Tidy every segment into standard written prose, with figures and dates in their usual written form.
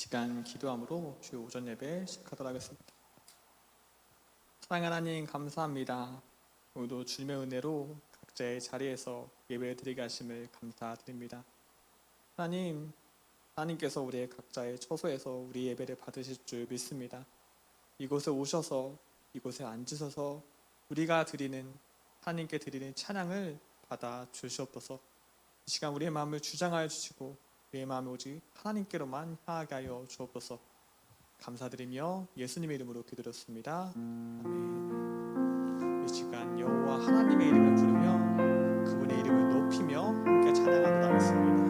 시간 기도함으로 주요 오전 예배 시작하도록 하겠습니다. 사랑하는 하나님 감사합니다. 오늘도 주님의 은혜로 각자의 자리에서 예배를 드리게 하심을 감사드립니다. 하나님께서 우리의 각자의 처소에서 우리 예배를 받으실 줄 믿습니다. 이곳에 오셔서 이곳에 앉으셔서 우리가 하나님께 드리는 찬양을 받아 주시옵소서. 이 시간 우리의 마음을 주장하여 주시고 우리의 마음이 오직 하나님께로만 향하게 하여 주옵소서. 감사드리며 예수님의 이름으로 기도드렸습니다. 아멘. 이 시간 여호와 하나님의 이름을 부르며 그분의 이름을 높이며 함께 찬양하도록 하겠습니다.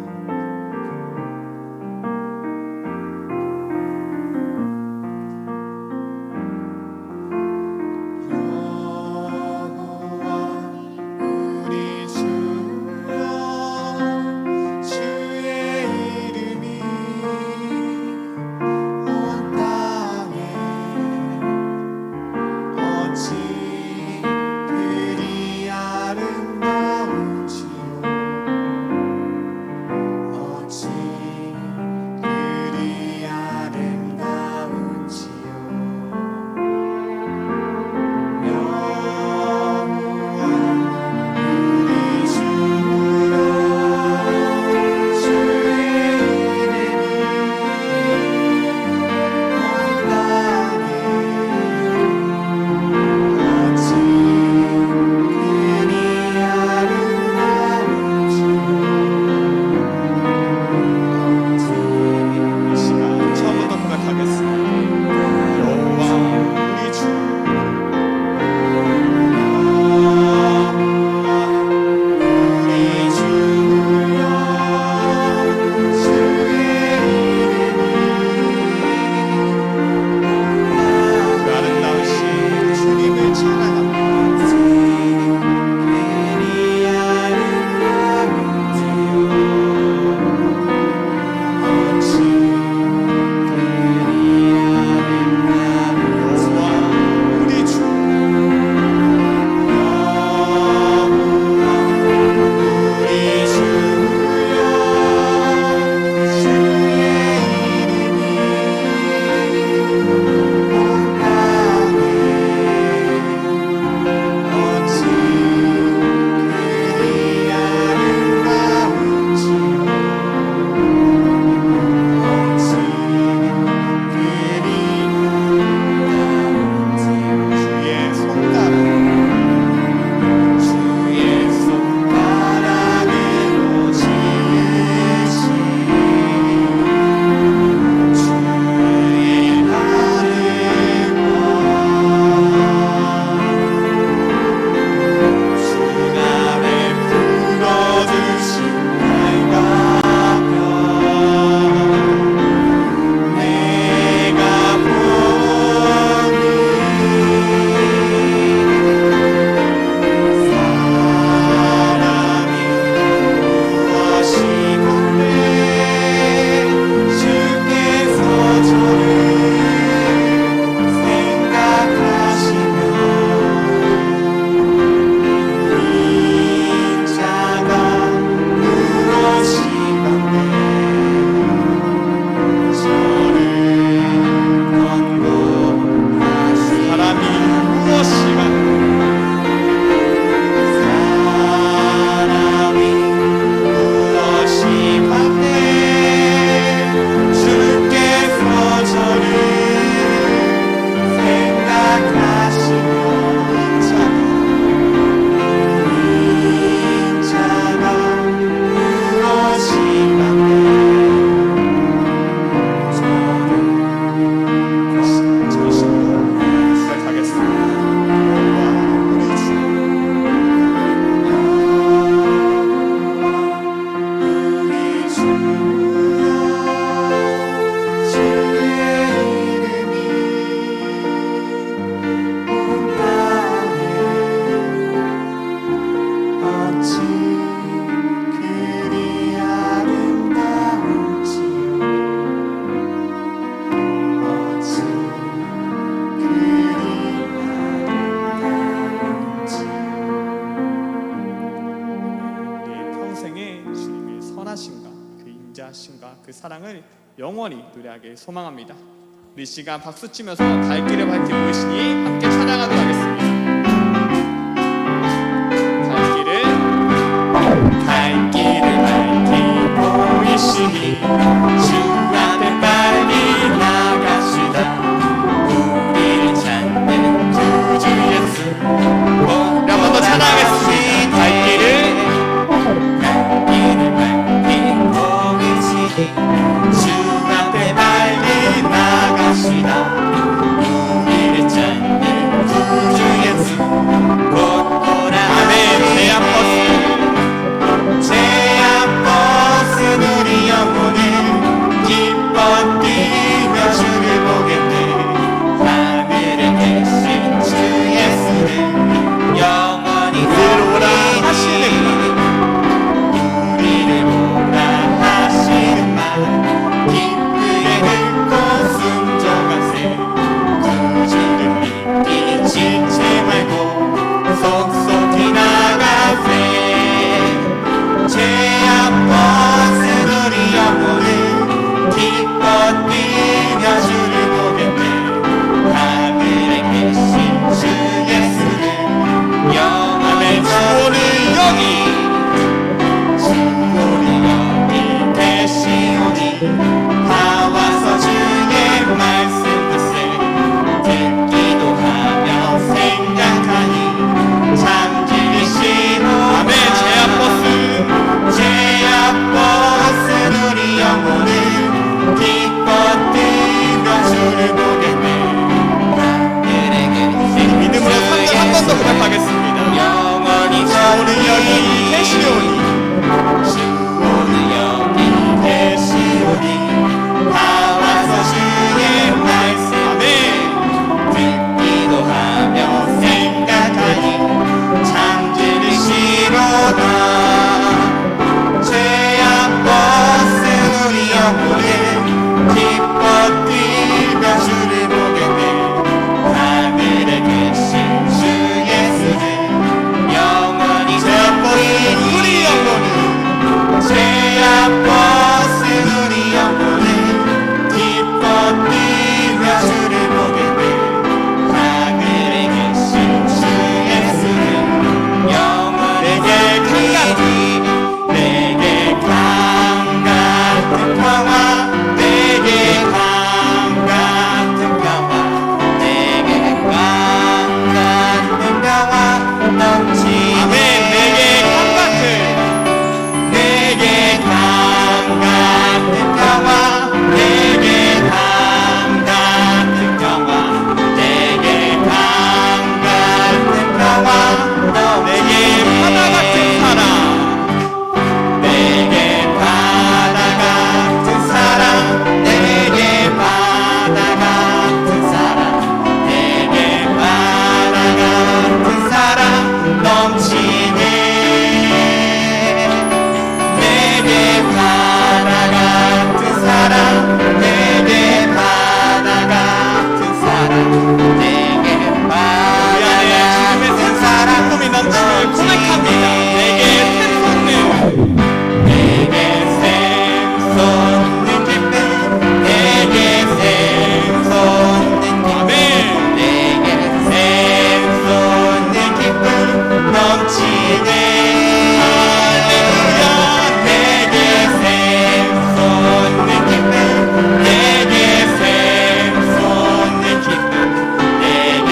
선하심과 그 인자하심과 그 사랑을 영원히 노래하길 소망합니다. 우리 시간 박수 치면서 갈 길을 밝히 보이시니 함께 찬양하도록 하겠습니다. 갈 길을 밝히 보이시니 주 앞에 빨리 나갑시다. 우리를 찾는 구주 예수. 우리 한 번 더 찬양하겠습니다. 갈 길을 밝히 보이시니 주 앞에 빨리 나갑시다. 우리를 찾는 구주 예수. 곧 오라. 제약 버스 우리 영혼을 기뻐 뛰며 주를 보겠네. 하늘에 계신 주 예수는 영원히 들어오라 하시는 말, 우리를 보라 하시는 말, 기쁘게 듣고 순종하세. 구주를 믿기 지체 말고 속속히 나가세. 죄악 벗은 우리 영혼을 기뻐 뛰며 주를 보겠네. 하늘에 계신 주 예수는 영원히 주를 여기 계시오니 다 와서 주의 말씀 듣기도 하며 생각하니 참 지리시오. 아멘. 죄악 벗은 우리 영혼을 기뻐 뛰며 주를 보겠네. 하늘에 계신 믿음으로 3절 한 번 더 고백하겠습니다. 영원히 주는 여기 계시오니 주는 여기 계시오니 다 와서 주의 말씀 듣기도 하며 생각하니 참 지리시로다. 죄악 벗은 우리 영혼을 기뻐 뛰며 주를 보겠네. 하늘에 계신 주 예수는 영원히 죄악 벗은 우리 영혼을 죄악 벗은 우리 영혼을 기뻐 뛰며 주를 보겠네. 하늘에 계신 주 예수는 영원히 내게 강 같은 평화, 내게 강 같은 평화, 내게 강 같은 평화 넘치네. 아멘. 내게 강 같은 평화, 내게 강 같은 평화, 내게 강 같은 평화, 내게 바다 같은 사랑, 내게 바다 같은 사랑, 내게 바다 같은 사랑, 내게 바다 같은 사랑 넘치네. 내게 바다 같은 사랑, 내게 바다 같은 사랑, 내게 바다 같은 사랑 꿈이 넘치는 고백합니다. 내게 샘솟는 기쁨, 내게 샘솟는 기쁨, 내게 샘솟는 기쁨 넘치네. 할렐루야. 내게 샘솟는 기쁨, 내게 샘솟는 기쁨, 내게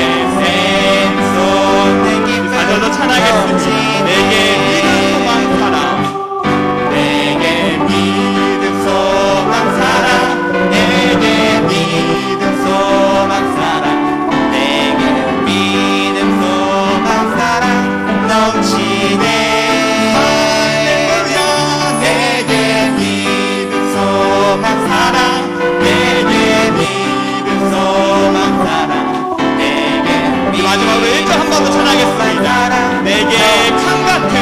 샘솟는 기쁨. 저도 찬양하겠습니다. 내게 믿음 소망 사랑, 내게 믿음 소망 사랑, 내게 믿음 소망 사랑, 내게 믿음 소망 사랑 넘치네. 할렐루야. 내게 믿음 소망 사랑, 내게 믿음 소망 사랑, 내게 마지막으로 1절 한 번 더 찬양하겠습니다. 내게 강 같은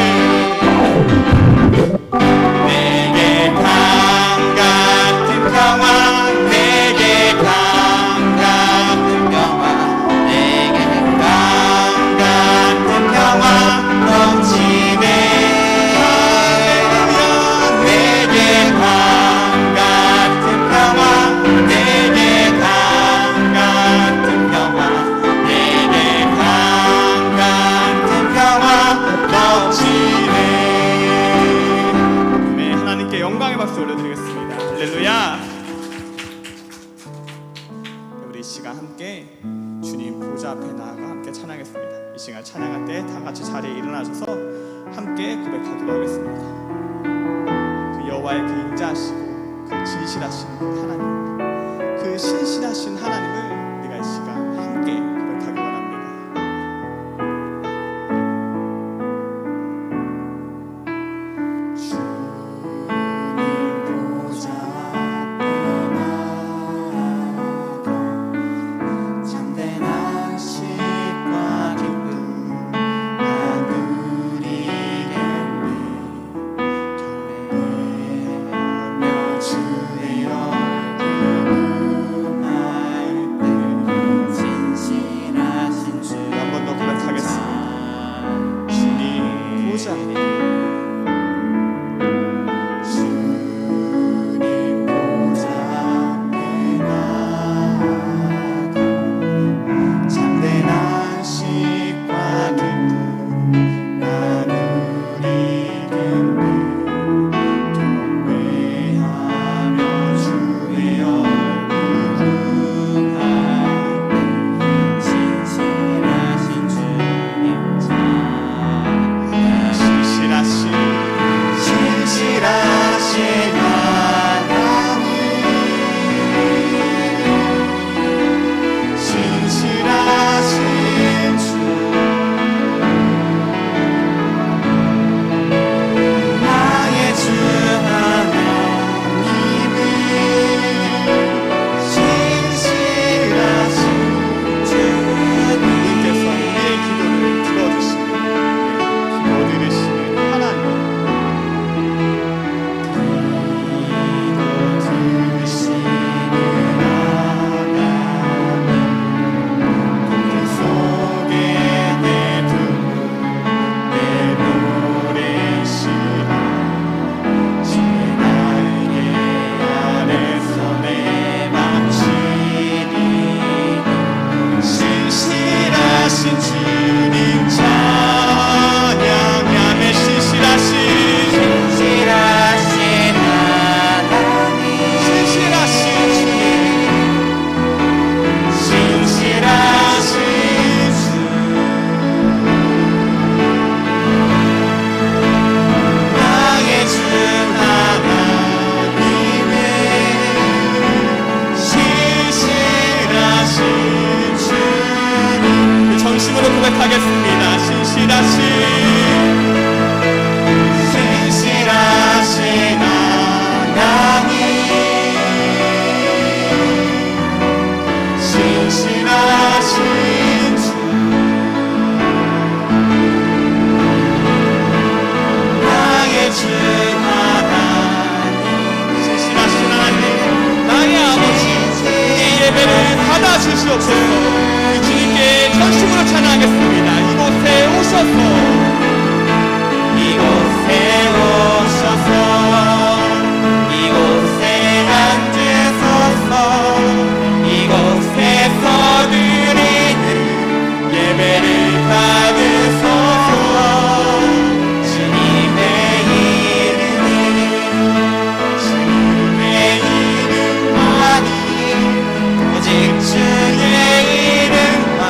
시간 찬양할 때 다 같이 자리에 일어나셔서 함께 고백하도록 하겠습니다. 그 여호와의 그 인자하시고 그 진실하신 그 하나님, 그 신실하신 하나님을 우리가 이 시간 함께 고백하기 원합니다. 고백하겠습니다. 신실하신 하나님, 신실하신 주, 나의 주 하나님, 신실하신 하나님, 나의 아버지, 우리 예배를 받아주시옵소서. 주님께 전심으로 찬양하겠습니다. 이곳에 오셔서, 이곳에 오셔서, 이곳에 앉으소서. 이곳에서 드리는 예배를 받으소서. 주님의 이름만이, 오직 주의 이름만.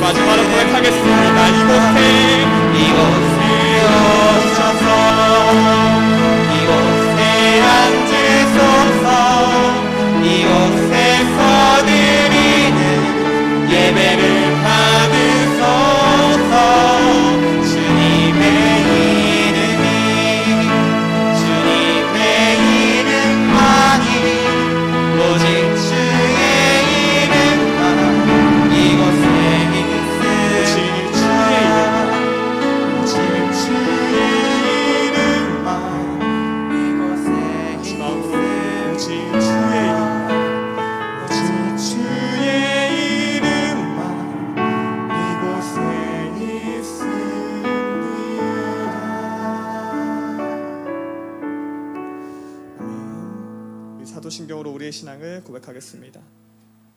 마지막으로 고백하겠습니다. 이곳에 오셔서, 이곳에 앉으소서. 이곳에서 드리는 예배를 받으소서. 주님의 이름만이, 오직 주의 이름만 이곳에 사도신경으로 우리의 신앙을 고백하겠습니다.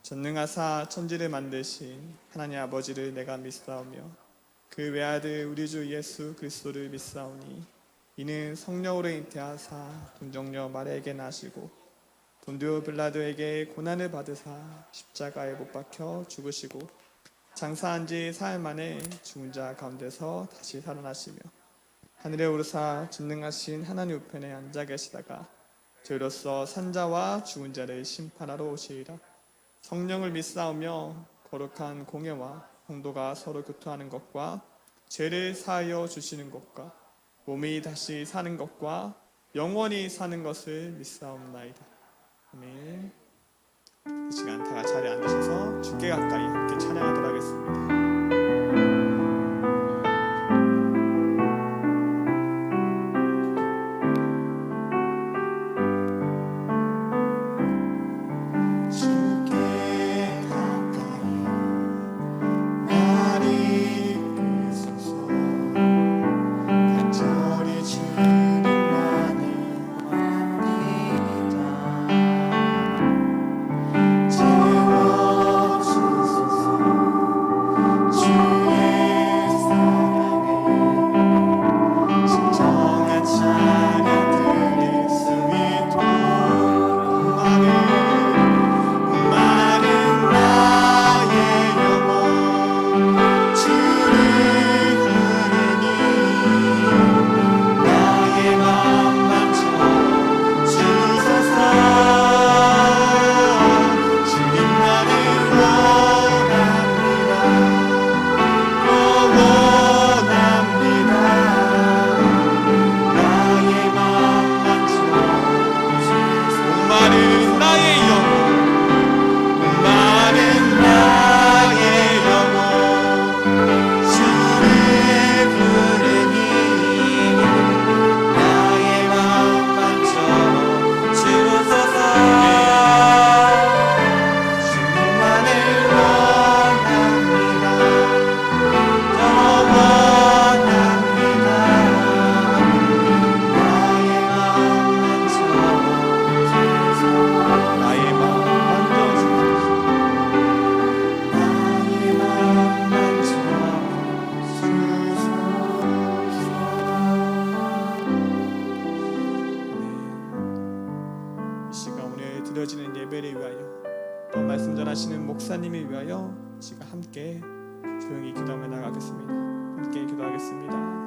전능하사 천지를 만드신 하나님 아버지를 내가 믿사오며 그 외아들 우리 주 예수 그리스도를 믿사오니 이는 성령으로 잉태하사 동정녀 마리아에게 나시고 본디오 빌라도에게 고난을 받으사 십자가에 못 박혀 죽으시고 장사한 지 사흘 만에 죽은 자 가운데서 다시 살아나시며 하늘에 오르사 전능하신 하나님 우편에 앉아 계시다가 저희로서 산자와 죽은 자를 심판하러 오시리라. 성령을 믿사오며 거룩한 공예와 성도가 서로 교통하는 것과 죄를 사하여 주시는 것과 몸이 다시 사는 것과 영원히 사는 것을 믿사옵나이다. 아멘. 이 시간 다 같이 자리에 앉으셔서 주께 가까이 함께 찬양하도록 하겠습니다. 드려지는 예배를 위하여 또 말씀 전하시는 목사님을 위하여 지금 함께 조용히 기도하며 나가겠습니다. 함께 기도하겠습니다.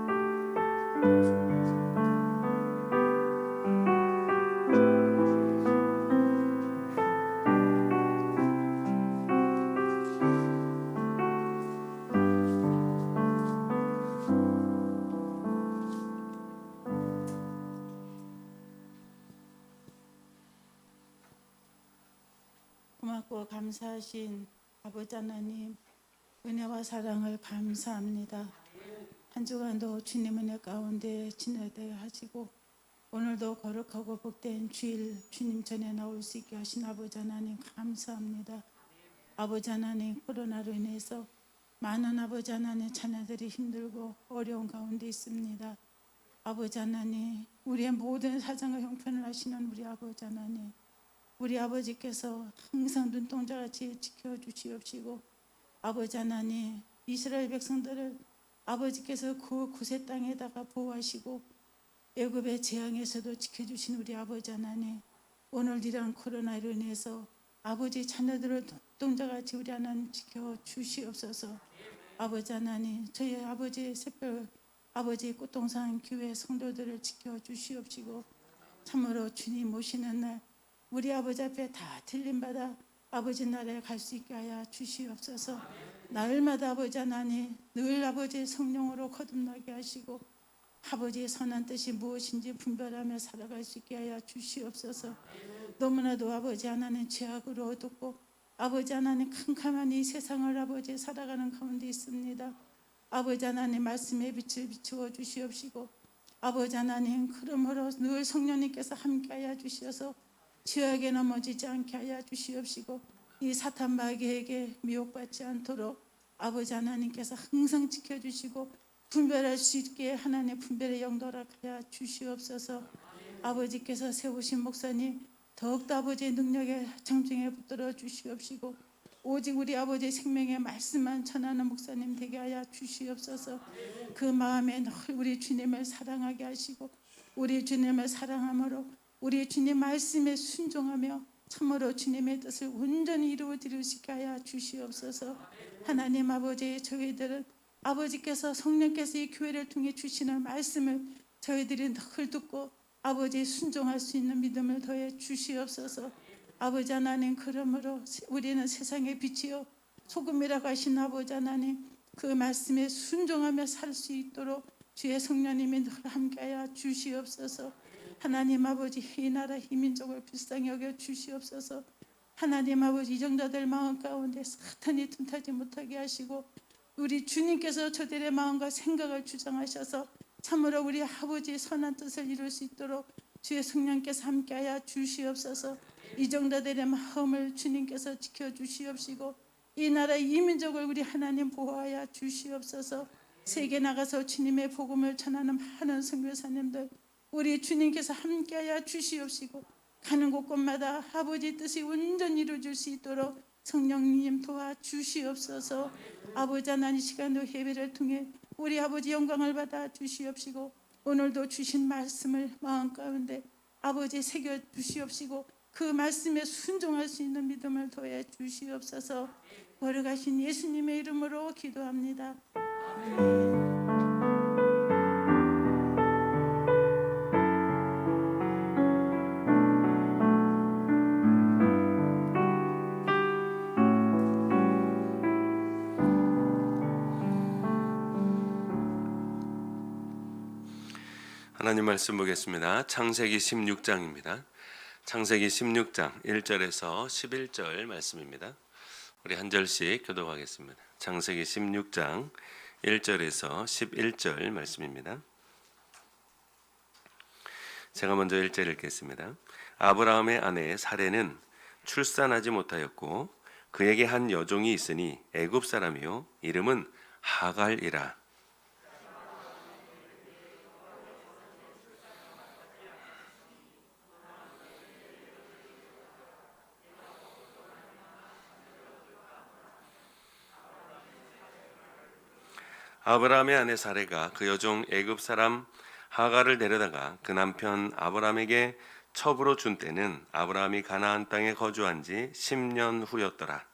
고맙고 감사하신 아버지 하나님, 은혜와 사랑을 감사합니다. 한 주간도 주님 은혜 가운데 지내게 하시고 오늘도 거룩하고 복된 주일 주님 전에 나올 수 있게 하신 아버지 하나님 감사합니다. 아버지 하나님, 코로나로 인해서 많은 아버지 하나님 자녀들이 힘들고 어려운 가운데 있습니다. 아버지 하나님, 우리의 모든 사정과 형편을 아시는 우리 아버지 하나님, 우리 아버지께서 항상 눈동자같이 지켜주시옵시고 아버지 하나님, 이스라엘 백성들을 아버지께서 그 구세 땅에다가 보호하시고 애굽의 재앙에서도 지켜주신 우리 아버지 하나님, 오늘 이러한 코로나로 인해서 아버지 자녀들을 눈동자같이 우리 하나님 지켜주시옵소서. 아버지 하나님, 저희 아버지 새별 아버지 꽃동산 교회 성도들을 지켜주시옵시고 참으로 주님 오시는 날 우리 아버지 앞에 다 틀림받아 아버지 나라에 갈 수 있게 하여 주시옵소서. 날마다 아버지 하나님, 늘 아버지의 성령으로 거듭나게 하시고 아버지의 선한 뜻이 무엇인지 분별하며 살아갈 수 있게 하여 주시옵소서. 너무나도 아버지 하나님 죄악으로 어둡고 아버지 하나님 캄캄한 이 세상을 아버지 살아가는 가운데 있습니다. 아버지 하나님 말씀의 빛을 비추어 주시옵시고 아버지 하나님, 그러므로 늘 성령님께서 함께하여 주셔서 죄악에 넘어지지 않게 하여 주시옵시고 이 사탄 마귀에게 미혹받지 않도록 아버지 하나님께서 항상 지켜주시고 분별할 수 있게 하나님의 분별의 영도라 하여 주시옵소서. 아버지께서 세우신 목사님 더욱더 아버지의 능력에 장중에 붙들어 주시옵시고 오직 우리 아버지의 생명의 말씀만 전하는 목사님 되게 하여 주시옵소서. 그 마음에 늘 우리 주님을 사랑하게 하시고 우리 주님을 사랑함으로 우리 주님 말씀에 순종하며 참으로 주님의 뜻을 온전히 이루어 드릴 수 있게 하여 주시옵소서. 하나님 아버지, 저희들은 아버지께서 성령께서 이 교회를 통해 주시는 말씀을 저희들이 늘 듣고 아버지 순종할 수 있는 믿음을 더해 주시옵소서. 아버지 하나님, 그러므로 우리는 세상의 빛이요 소금이라고 하신 아버지 하나님, 그 말씀에 순종하며 살 수 있도록 주의 성령님이 늘 함께하여 주시옵소서. 하나님 아버지, 이 나라 이 민족을 불쌍히 여겨 주시옵소서. 하나님 아버지, 이정자들 마음 가운데 사탄이 틈타지 못하게 하시고 우리 주님께서 저들의 마음과 생각을 주장하셔서 참으로 우리 아버지의 선한 뜻을 이룰 수 있도록 주의 성령께서 함께하여 주시옵소서. 이정자들의 마음을 주님께서 지켜주시옵시고 이 나라 이 민족을 우리 하나님 보호하여 주시옵소서. 세계 나가서 주님의 복음을 전하는 많은 선교사님들 우리 주님께서 함께하여 주시옵시고 가는 곳곳마다 아버지 뜻이 온전히 이루어질 수 있도록 성령님 도와주시옵소서. 아버지 하나님, 시간도 예배를 통해 우리 아버지 영광을 받아 주시옵시고 오늘도 주신 말씀을 마음 가운데 아버지 새겨 주시옵시고 그 말씀에 순종할 수 있는 믿음을 더해 주시옵소서. 거룩하신 예수님의 이름으로 기도합니다. 하나님 말씀 보겠습니다. 창세기 16장입니다. 창세기 16장 1절에서 11절 말씀입니다. 우리 한 절씩 교독하겠습니다. 창세기 16장 1절에서 11절 말씀입니다. 제가 먼저 1절 읽겠습니다. 아브라함의 아내 사레는 출산하지 못하였고 그에게 한 여종이 있으니 애굽 사람이요 이름은 하갈이라. 아브라함의 아내 사레가 그 여종 애굽 사람 하갈을 데려다가 그 남편 아브라함에게 첩으로 준 때는 아브라함이 가나안 땅에 거주한 지 10년 후였더라.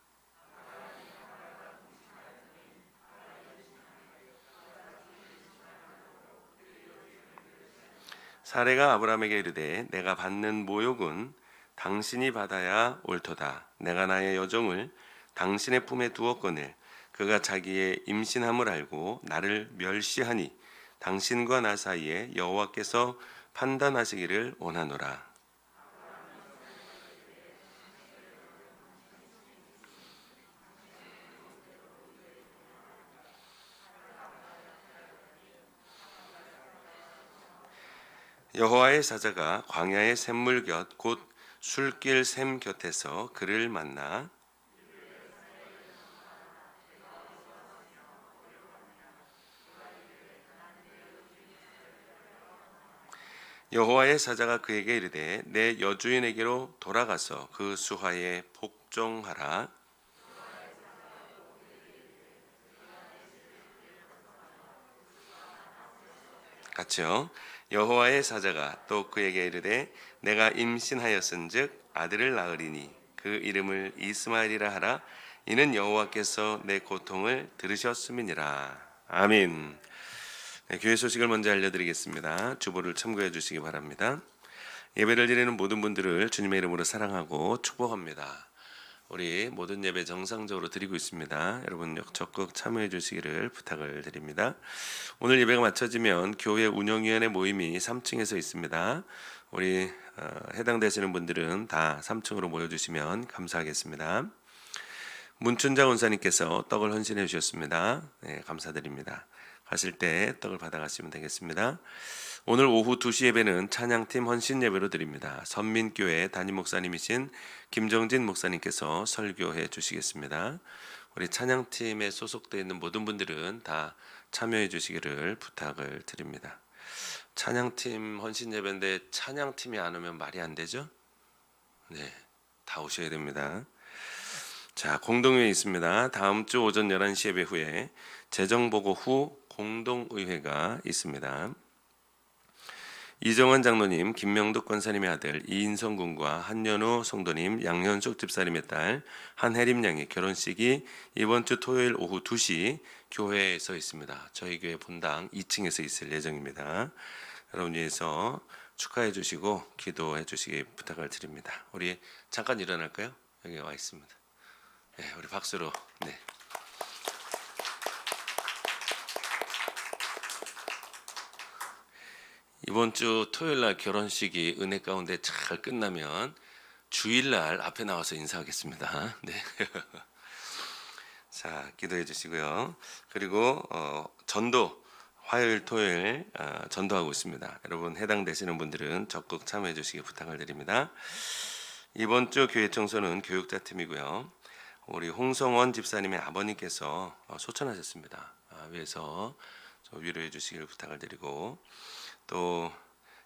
사레가 아브라함에게 이르되 내가 받는 모욕은 당신이 받아야 옳도다. 내가 나의 여종을 당신의 품에 두었거늘 그가 자기의 임신함을 알고 나를 멸시하니 당신과 나 사이에 여호와께서 판단하시기를 원하노라. 여호와의 사자가 광야의 샘물 곁 곧 술길 샘 곁에서 그를 만나 여호와의 사자가 그에게 이르되 내 여주인에게로 돌아가서 그 수하에 복종하라. 같이요. 여호와의 사자가 또 그에게 이르되 내가 임신하였은즉 아들을 낳으리니 그 이름을 이스마엘이라 하라. 이는 여호와께서 내 고통을 들으셨음이니라. 아멘. 네, 교회 소식을 먼저 알려드리겠습니다. 주보를 참고해 주시기 바랍니다. 예배를 드리는 모든 분들을 주님의 이름으로 사랑하고 축복합니다. 우리 모든 예배 정상적으로 드리고 있습니다. 여러분 적극 참여해 주시기를 부탁을 드립니다. 오늘 예배가 마쳐지면 교회 운영위원회 모임이 3층에서 있습니다. 우리 해당되시는 분들은 다 3층으로 모여주시면 감사하겠습니다. 문춘자 원사님께서 떡을 헌신해 주셨습니다. 네, 감사드립니다. 가실 때 떡을 받아가시면 되겠습니다. 오늘 오후 2시 예배는 찬양팀 헌신 예배로 드립니다. 선민교회 담임 목사님이신 김정진 목사님께서 설교해 주시겠습니다. 우리 찬양팀에 소속되어 있는 모든 분들은 다 참여해 주시기를 부탁을 드립니다. 찬양팀 헌신 예배인데 찬양팀이 안 오면 말이 안 되죠? 네, 다 오셔야 됩니다. 자, 공동회의 있습니다. 다음 주 오전 11시 예배 후에 재정보고 후 공동의회가 있습니다. 이정원 장로님, 김명덕 권사님의 아들 이인성 군과 한연우 성도님, 양현숙 집사님의 딸 한혜림 양의 결혼식이 이번 주 토요일 오후 2시 교회에서 있습니다. 저희 교회 본당 2층에서 있을 예정입니다. 여러분 위해서 축하해 주시고 기도해 주시기 부탁을 드립니다. 우리 잠깐 일어날까요? 여기 와 있습니다. 네, 우리 박수로. 네. 이번 주 토요일 날 결혼식이 은혜 가운데 잘 끝나면 주일 날 앞에 나와서 인사하겠습니다. 네. 자, 기도해 주시고요. 그리고 전도 화요일 토요일 전도하고 있습니다. 여러분 해당되시는 분들은 적극 참여해 주시기 부탁을 드립니다. 이번 주 교회 청소는 교육자 팀이고요. 우리 홍성원 집사님의 아버님께서 소천하셨습니다. 위에서 위로해 주시길 부탁을 드리고, 또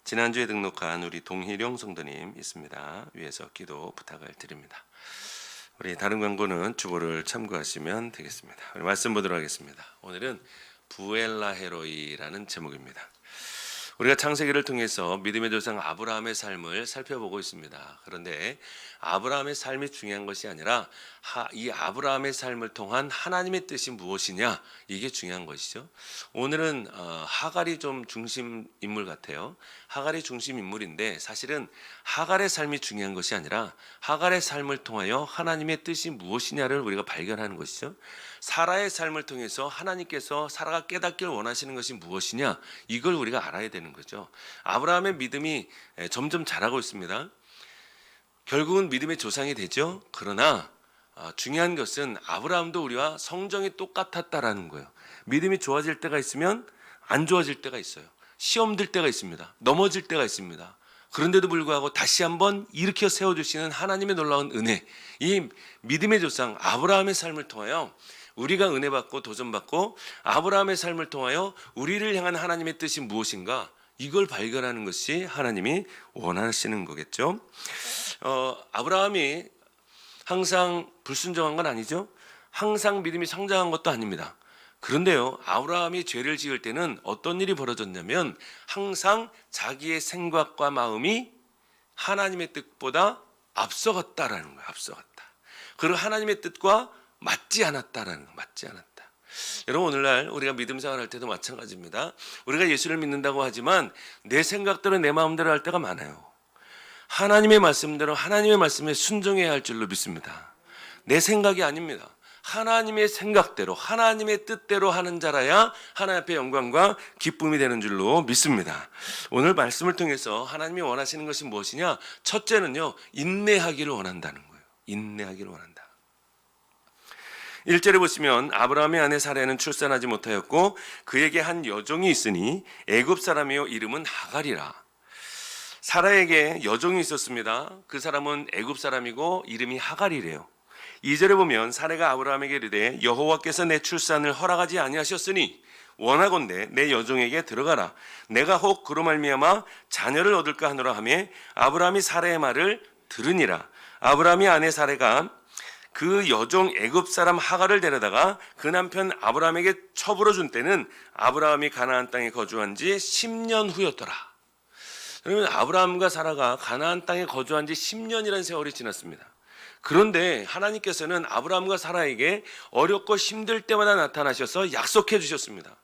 지난주에 등록한 우리 동희룡 성도님 있습니다. 위에서 기도 부탁을 드립니다. 우리 다른 광고는 주보를 참고하시면 되겠습니다. 우리 말씀 보도록 하겠습니다. 오늘은 부엘라 헤로이라는 제목입니다. 우리가 창세기를 통해서 믿음의 조상 아브라함의 삶을 살펴보고 있습니다. 그런데 아브라함의 삶이 중요한 것이 아니라 이 아브라함의 삶을 통한 하나님의 뜻이 무엇이냐, 이게 중요한 것이죠. 오늘은 하갈이 좀 중심 인물 같아요. 하갈이 중심 인물인데 사실은 하갈의 삶이 중요한 것이 아니라 하갈의 삶을 통하여 하나님의 뜻이 무엇이냐를 우리가 발견하는 것이죠. 사라의 삶을 통해서 하나님께서 사라가 깨닫길 원하시는 것이 무엇이냐, 이걸 우리가 알아야 되는 거죠. 아브라함의 믿음이 점점 자라고 있습니다. 결국은 믿음의 조상이 되죠. 그러나 중요한 것은 아브라함도 우리와 성정이 똑같았다라는 거예요. 믿음이 좋아질 때가 있으면 안 좋아질 때가 있어요. 시험 들 때가 있습니다. 넘어질 때가 있습니다. 그런데도 불구하고 다시 한번 일으켜 세워주시는 하나님의 놀라운 은혜, 이 믿음의 조상 아브라함의 삶을 통하여 우리가 은혜 받고 도전 받고, 아브라함의 삶을 통하여 우리를 향한 하나님의 뜻이 무엇인가, 이걸 발견하는 것이 하나님이 원하시는 거겠죠. 아브라함이 항상 불순종한 건 아니죠. 항상 믿음이 성장한 것도 아닙니다. 그런데요, 아브라함이 죄를 지을 때는 어떤 일이 벌어졌냐면 항상 자기의 생각과 마음이 하나님의 뜻보다 앞서갔다라는 거예요. 앞서갔다. 그리고 하나님의 뜻과 맞지 않았다라는 거, 맞지 않았다. 여러분, 오늘날 우리가 믿음 생활할 때도 마찬가지입니다. 우리가 예수를 믿는다고 하지만 내 생각대로 내 마음대로 할 때가 많아요. 하나님의 말씀대로 하나님의 말씀에 순종해야 할 줄로 믿습니다. 내 생각이 아닙니다. 하나님의 생각대로 하나님의 뜻대로 하는 자라야 하나님 앞에 영광과 기쁨이 되는 줄로 믿습니다. 오늘 말씀을 통해서 하나님이 원하시는 것이 무엇이냐? 첫째는요, 인내하기를 원한다는 거예요. 인내하기를 원한다. 1절에 보시면 아브라함의 아내 사라는 출산하지 못하였고 그에게 한 여종이 있으니 애굽 사람이요 이름은 하갈이라. 사라에게 여종이 있었습니다. 그 사람은 애굽 사람이고 이름이 하갈이래요. 2절에 보면 사라가 아브라함에게 이르되 여호와께서 내 출산을 허락하지 아니하셨으니 원하건대 내 여종에게 들어가라. 내가 혹 그로 말미암아 자녀를 얻을까 하노라 하며 아브라함이 사라의 말을 들으니라. 아브라함이 아내 사라가 그 여종 애굽 사람 하갈을 데려다가 그 남편 아브라함에게 처불어 준 때는 아브라함이 가나안 땅에 거주한 지 10년 후였더라. 그러면 아브라함과 사라가 가나안 땅에 거주한 지 10년이라는 세월이 지났습니다. 그런데 하나님께서는 아브라함과 사라에게 어렵고 힘들 때마다 나타나셔서 약속해 주셨습니다.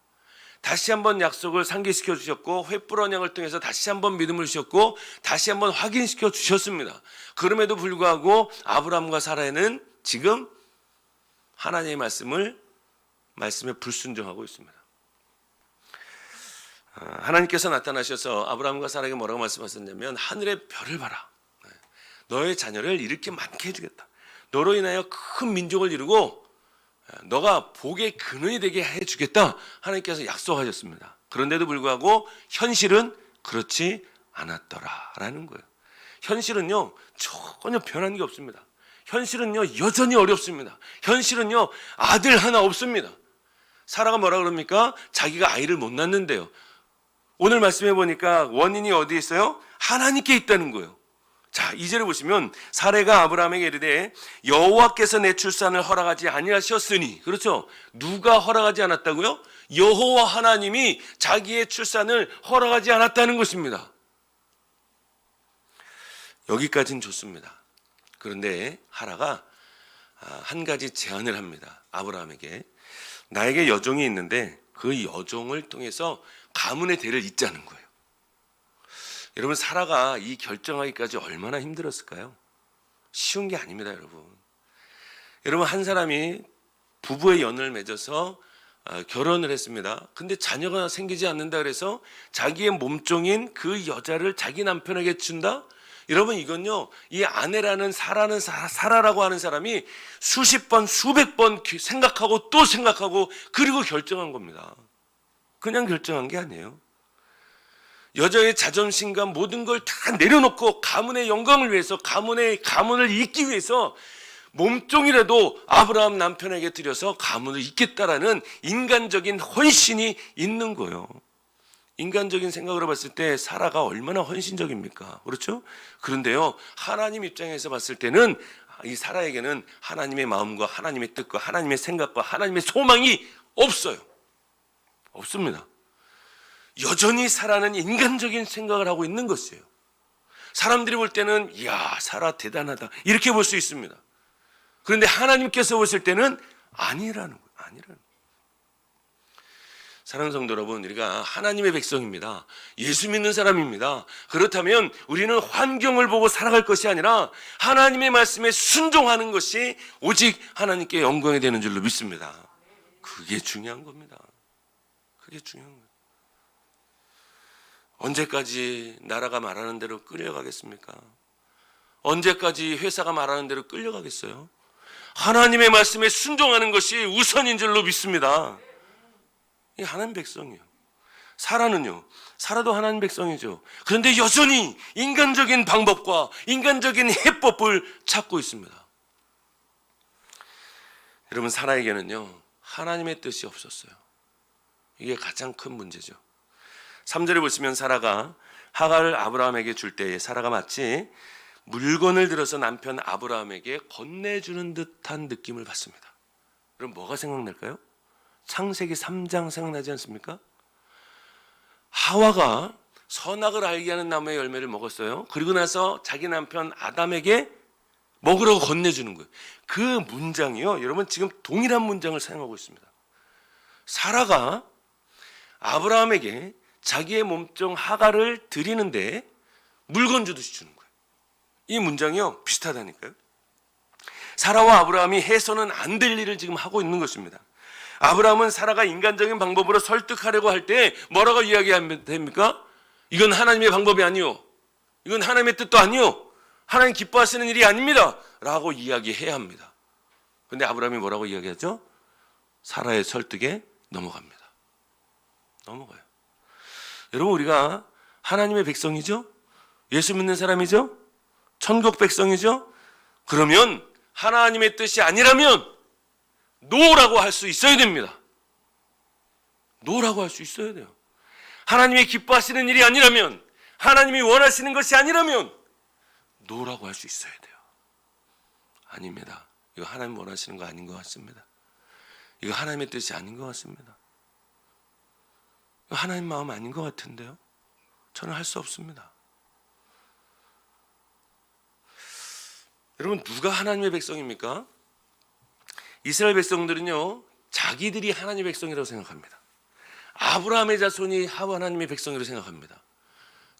다시 한번 약속을 상기시켜 주셨고 횃불 언약을 통해서 다시 한번 믿음을 주셨고 다시 한번 확인시켜 주셨습니다. 그럼에도 불구하고 아브라함과 사라는 지금 하나님의 말씀에 불순종하고 있습니다. 하나님께서 나타나셔서 아브라함과 사라에게 뭐라고 말씀하셨냐면 하늘의 별을 봐라. 너의 자녀를 이렇게 많게 해주겠다. 너로 인하여 큰 민족을 이루고 너가 복의 근원이 되게 해주겠다. 하나님께서 약속하셨습니다. 그런데도 불구하고 현실은 그렇지 않았더라라는 거예요. 현실은요 전혀 변한 게 없습니다. 현실은요 여전히 어렵습니다. 현실은요 아들 하나 없습니다. 사라가 뭐라 그럽니까? 자기가 아이를 못 낳는데요. 오늘 말씀해 보니까 원인이 어디에 있어요? 하나님께 있다는 거예요. 자, 2절에 보시면 사라가 아브라함에게 이르되 여호와께서 내 출산을 허락하지 아니하셨으니, 그렇죠? 누가 허락하지 않았다고요? 여호와 하나님이 자기의 출산을 허락하지 않았다는 것입니다. 여기까지는 좋습니다. 그런데 하라가 한 가지 제안을 합니다. 아브라함에게. 나에게 여종이 있는데 그 여종을 통해서 가문의 대를 잇자는 거예요. 여러분, 사라가 이 결정하기까지 얼마나 힘들었을까요? 쉬운 게 아닙니다, 여러분. 여러분, 한 사람이 부부의 연을 맺어서 결혼을 했습니다. 근데 자녀가 생기지 않는다 그래서 자기의 몸종인 그 여자를 자기 남편에게 준다? 여러분, 이건요, 이 아내라는 사라라고 하는 사람이 수십 번, 수백 번 생각하고 또 생각하고 그리고 결정한 겁니다. 그냥 결정한 게 아니에요. 여자의 자존심과 모든 걸 다 내려놓고 가문의 영광을 위해서, 가문을 잇기 위해서 몸종이라도 아브라함 남편에게 드려서 가문을 잇겠다라는 인간적인 헌신이 있는 거예요. 인간적인 생각으로 봤을 때 사라가 얼마나 헌신적입니까? 그렇죠? 그런데요, 하나님 입장에서 봤을 때는 이 사라에게는 하나님의 마음과 하나님의 뜻과 하나님의 생각과 하나님의 소망이 없어요. 없습니다. 여전히 사라는 인간적인 생각을 하고 있는 것이에요. 사람들이 볼 때는 이야, 사라 대단하다 이렇게 볼 수 있습니다. 그런데 하나님께서 보실 때는 아니라는 거예요. 아니라는 거예요. 사랑하는 성도 여러분, 우리가 하나님의 백성입니다. 예수 믿는 사람입니다. 그렇다면 우리는 환경을 보고 살아갈 것이 아니라 하나님의 말씀에 순종하는 것이 오직 하나님께 영광이 되는 줄로 믿습니다. 그게 중요한 겁니다. 그게 중요한 거예요. 언제까지 나라가 말하는 대로 끌려가겠습니까? 언제까지 회사가 말하는 대로 끌려가겠어요? 하나님의 말씀에 순종하는 것이 우선인 줄로 믿습니다. 이 하나님 백성이에요. 사라는요, 사라도 하나님 백성이죠. 그런데 여전히 인간적인 방법과 인간적인 해법을 찾고 있습니다. 여러분, 사라에게는요, 하나님의 뜻이 없었어요. 이게 가장 큰 문제죠. 3절에 보시면 사라가 하갈을 아브라함에게 줄 때에 사라가 마치 물건을 들어서 남편 아브라함에게 건네주는 듯한 느낌을 받습니다. 그럼 뭐가 생각날까요? 창세기 3장 생각나지 않습니까? 하와가 선악을 알게 하는 나무의 열매를 먹었어요. 그리고 나서 자기 남편 아담에게 먹으라고 건네주는 거예요. 그 문장이요, 여러분 지금 동일한 문장을 사용하고 있습니다. 사라가 아브라함에게 자기의 몸종 하갈을 드리는데 물건 주듯이 주는 거예요. 이 문장이요, 비슷하다니까요. 사라와 아브라함이 해서는 안 될 일을 지금 하고 있는 것입니다. 아브라함은 사라가 인간적인 방법으로 설득하려고 할 때 뭐라고 이야기하면 됩니까? 이건 하나님의 방법이 아니요, 이건 하나님의 뜻도 아니요, 하나님 기뻐하시는 일이 아닙니다 라고 이야기해야 합니다. 그런데 아브라함이 뭐라고 이야기하죠? 사라의 설득에 넘어갑니다. 넘어가요. 여러분, 우리가 하나님의 백성이죠? 예수 믿는 사람이죠? 천국 백성이죠? 그러면 하나님의 뜻이 아니라면 노라고 할 수 있어야 됩니다. 노라고 할 수 있어야 돼요. 하나님이 기뻐하시는 일이 아니라면, 하나님이 원하시는 것이 아니라면 노라고 할 수 있어야 돼요. 아닙니다. 이거 하나님 원하시는 거 아닌 것 같습니다. 이거 하나님의 뜻이 아닌 것 같습니다. 이거 하나님 마음 아닌 것 같은데요. 저는 할 수 없습니다. 여러분, 누가 하나님의 백성입니까? 이스라엘 백성들은요, 자기들이 하나님의 백성이라고 생각합니다. 아브라함의 자손이 하나님의 백성이라고 생각합니다.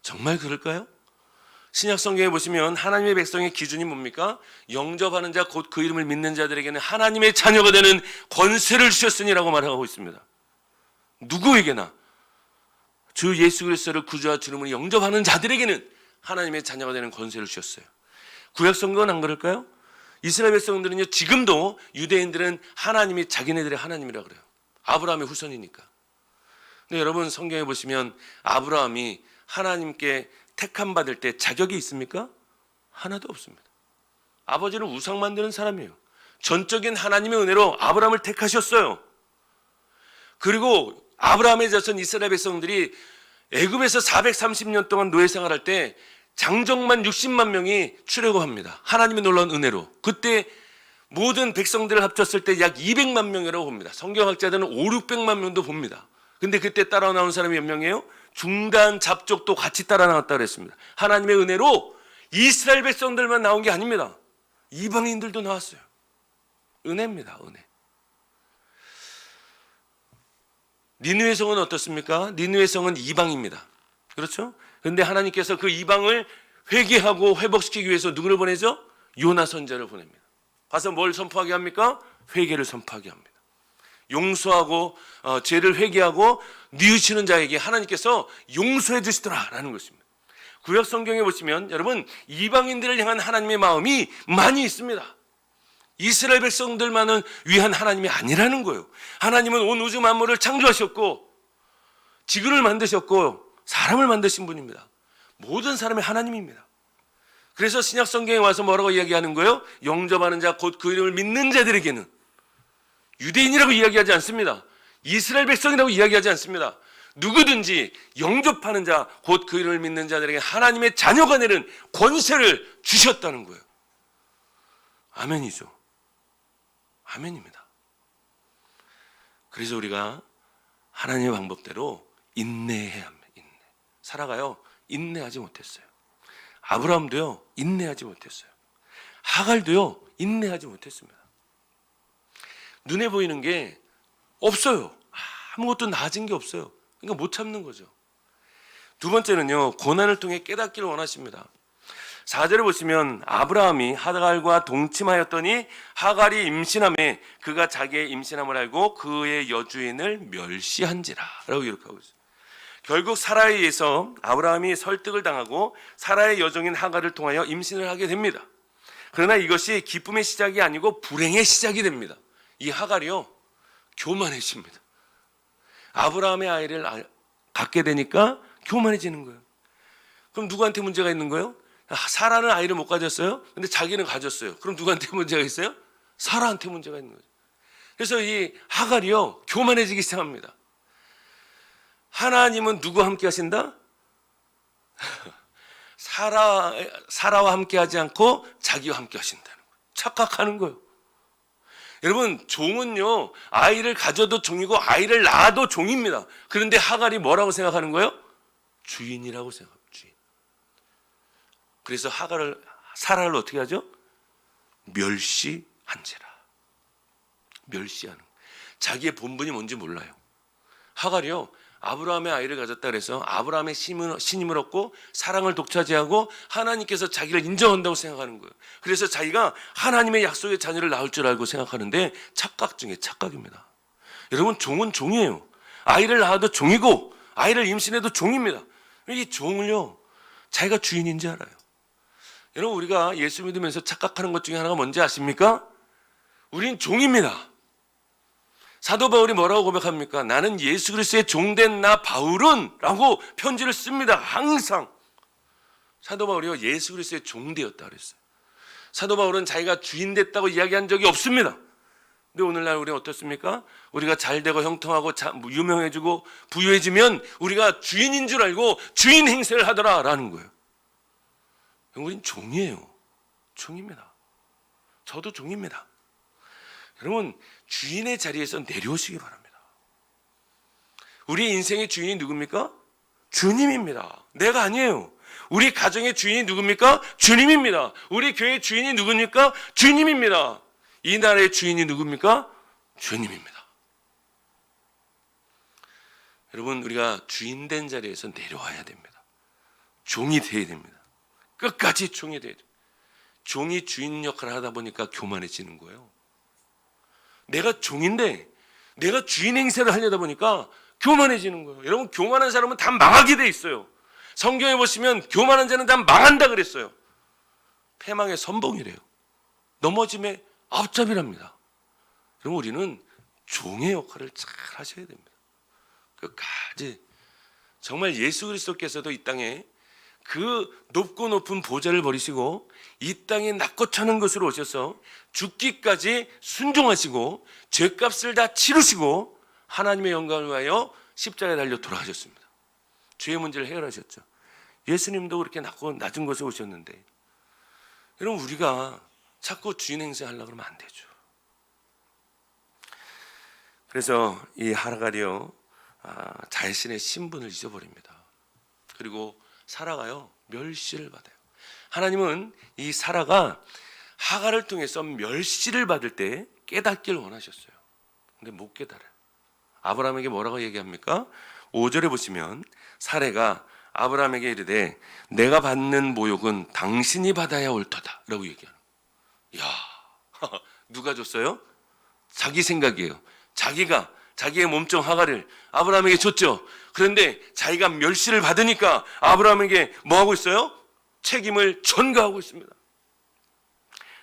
정말 그럴까요? 신약 성경에 보시면 하나님의 백성의 기준이 뭡니까? 영접하는 자, 곧 그 이름을 믿는 자들에게는 하나님의 자녀가 되는 권세를 주셨으니라고 말하고 있습니다. 누구에게나 주 예수 그리스도를 구주와 주님으로 영접하는 자들에게는 하나님의 자녀가 되는 권세를 주셨어요. 구약 성경은 안 그럴까요? 이스라엘 백성들은요, 지금도 유대인들은 하나님이 자기네들의 하나님이라고 그래요. 아브라함의 후손이니까. 근데 여러분, 성경에 보시면 아브라함이 하나님께 택함 받을 때 자격이 있습니까? 하나도 없습니다. 아버지는 우상 만드는 사람이에요. 전적인 하나님의 은혜로 아브라함을 택하셨어요. 그리고 아브라함의 자손 이스라엘 백성들이 애굽에서 430년 동안 노예 생활할 때 장정만 60만 명이 출애굽합니다. 하나님의 놀라운 은혜로. 그때 모든 백성들을 합쳤을 때 약 200만 명이라고 봅니다. 성경학자들은 500~600만 명도 봅니다. 근데 그때 따라 나온 사람이 몇 명이에요? 중단, 잡족도 같이 따라 나왔다고 그랬습니다. 하나님의 은혜로 이스라엘 백성들만 나온 게 아닙니다. 이방인들도 나왔어요. 은혜입니다. 은혜. 니느웨 성은 어떻습니까? 니느웨 성은 이방입니다. 그렇죠? 그런데 하나님께서 그 이방을 회개하고 회복시키기 위해서 누구를 보내죠? 요나 선지자를 보냅니다. 가서 뭘 선포하게 합니까? 회개를 선포하게 합니다. 용서하고 죄를 회개하고 뉘우치는 자에게 하나님께서 용서해 주시더라라는 것입니다. 구약 성경에 보시면 여러분 이방인들을 향한 하나님의 마음이 많이 있습니다. 이스라엘 백성들만은 위한 하나님이 아니라는 거예요. 하나님은 온 우주 만물을 창조하셨고 지구를 만드셨고 사람을 만드신 분입니다. 모든 사람의 하나님입니다. 그래서 신약 성경에 와서 뭐라고 이야기하는 거예요? 영접하는 자 곧 그 이름을 믿는 자들에게는 유대인이라고 이야기하지 않습니다. 이스라엘 백성이라고 이야기하지 않습니다. 누구든지 영접하는 자 곧 그 이름을 믿는 자들에게 하나님의 자녀가 되는 권세를 주셨다는 거예요. 아멘이죠. 아멘입니다. 그래서 우리가 하나님의 방법대로 인내해야 합니다. 사라가요 인내하지 못했어요. 아브라함도요 인내하지 못했어요. 하갈도요 인내하지 못했습니다. 눈에 보이는 게 없어요. 아무것도 나아진 게 없어요. 그러니까 못 참는 거죠. 두 번째는요 고난을 통해 깨닫기를 원하십니다. 4절을 보시면 아브라함이 하갈과 동침하였더니 하갈이 임신함에 그가 자기의 임신함을 알고 그의 여주인을 멸시한지라 라고 기록하고 있어요. 결국 사라에 의해서 아브라함이 설득을 당하고 사라의 여종인 하갈을 통하여 임신을 하게 됩니다. 그러나 이것이 기쁨의 시작이 아니고 불행의 시작이 됩니다. 이 하갈이요 교만해집니다. 아브라함의 아이를 갖게 되니까 교만해지는 거예요. 그럼 누구한테 문제가 있는 거예요? 사라는 아이를 못 가졌어요. 근데 자기는 가졌어요. 그럼 누구한테 문제가 있어요? 사라한테 문제가 있는 거죠. 그래서 이 하갈이요 교만해지기 시작합니다. 하나님은 누구와 함께 하신다? 사라와 함께 하지 않고 자기와 함께 하신다는 거예요. 착각하는 거예요. 여러분 종은요 아이를 가져도 종이고 아이를 낳아도 종입니다. 그런데 하갈이 뭐라고 생각하는 거예요? 주인이라고 생각합니다. 주인. 그래서 사라를 어떻게 하죠? 멸시한지라. 멸시하는 거예요. 자기의 본분이 뭔지 몰라요. 하갈이요 아브라함의 아이를 가졌다 그래서 아브라함의 신임을 얻고 사랑을 독차지하고 하나님께서 자기를 인정한다고 생각하는 거예요. 그래서 자기가 하나님의 약속의 자녀를 낳을 줄 알고 생각하는데 착각 중에 착각입니다. 여러분 종은 종이에요. 아이를 낳아도 종이고 아이를 임신해도 종입니다. 이 종을요 자기가 주인인지 알아요. 여러분 우리가 예수 믿으면서 착각하는 것 중에 하나가 뭔지 아십니까? 우린 종입니다. 사도 바울이 뭐라고 고백합니까? 나는 예수 그리스도의 종된 나 바울은 라고 편지를 씁니다. 항상 사도 바울이요 예수 그리스도의 종되었다 그랬어요. 사도 바울은 자기가 주인 됐다고 이야기한 적이 없습니다. 근데 오늘날 우리는 어떻습니까? 우리가 잘되고 형통하고 유명해지고 부유해지면 우리가 주인인 줄 알고 주인 행세를 하더라라는 거예요. 우린 종이에요. 종입니다. 저도 종입니다. 여러분 주인의 자리에서 내려오시기 바랍니다. 우리 인생의 주인이 누굽니까? 주님입니다. 내가 아니에요. 우리 가정의 주인이 누굽니까? 주님입니다. 우리 교회의 주인이 누굽니까? 주님입니다. 이 나라의 주인이 누굽니까? 주님입니다. 여러분 우리가 주인된 자리에서 내려와야 됩니다. 종이 되어야 됩니다. 끝까지 종이 되어야 됩니다. 종이 주인 역할을 하다 보니까 교만해지는 거예요. 내가 종인데 내가 주인 행세를 하려다 보니까 교만해지는 거예요. 여러분 교만한 사람은 다 망하게 돼 있어요. 성경에 보시면 교만한 자는 다 망한다 그랬어요. 패망의 선봉이래요. 넘어짐의 앞잡이랍니다. 그럼 우리는 종의 역할을 잘 하셔야 됩니다. 끝까지 정말 예수 그리스도께서도 이 땅에 그 높고 높은 보좌를 버리시고 이 땅에 낮고 천한 것으로 오셔서 죽기까지 순종하시고 죄값을 다 치르시고 하나님의 영광을 위하여 십자가에 달려 돌아가셨습니다. 죄의 문제를 해결하셨죠. 예수님도 그렇게 낮은 곳에 오셨는데 여러분 우리가 자꾸 주인 행세하려고 그러면 안 되죠. 그래서 이 하갈이요 자신의 신분을 잊어버립니다. 그리고 사라가요 멸시를 받아요. 하나님은 이 사라가 하갈을 통해서 멸시를 받을 때 깨닫기를 원하셨어요. 근데 못 깨달아요. 아브라함에게 뭐라고 얘기합니까? 5절에 보시면 사레가 아브라함에게 이르되 내가 받는 모욕은 당신이 받아야 옳도다 라고 얘기하는 거예요. 야, 누가 줬어요? 자기 생각이에요. 자기가 자기의 몸종 하갈을 아브라함에게 줬죠. 그런데 자기가 멸시를 받으니까 아브라함에게 뭐 하고 있어요? 책임을 전가하고 있습니다.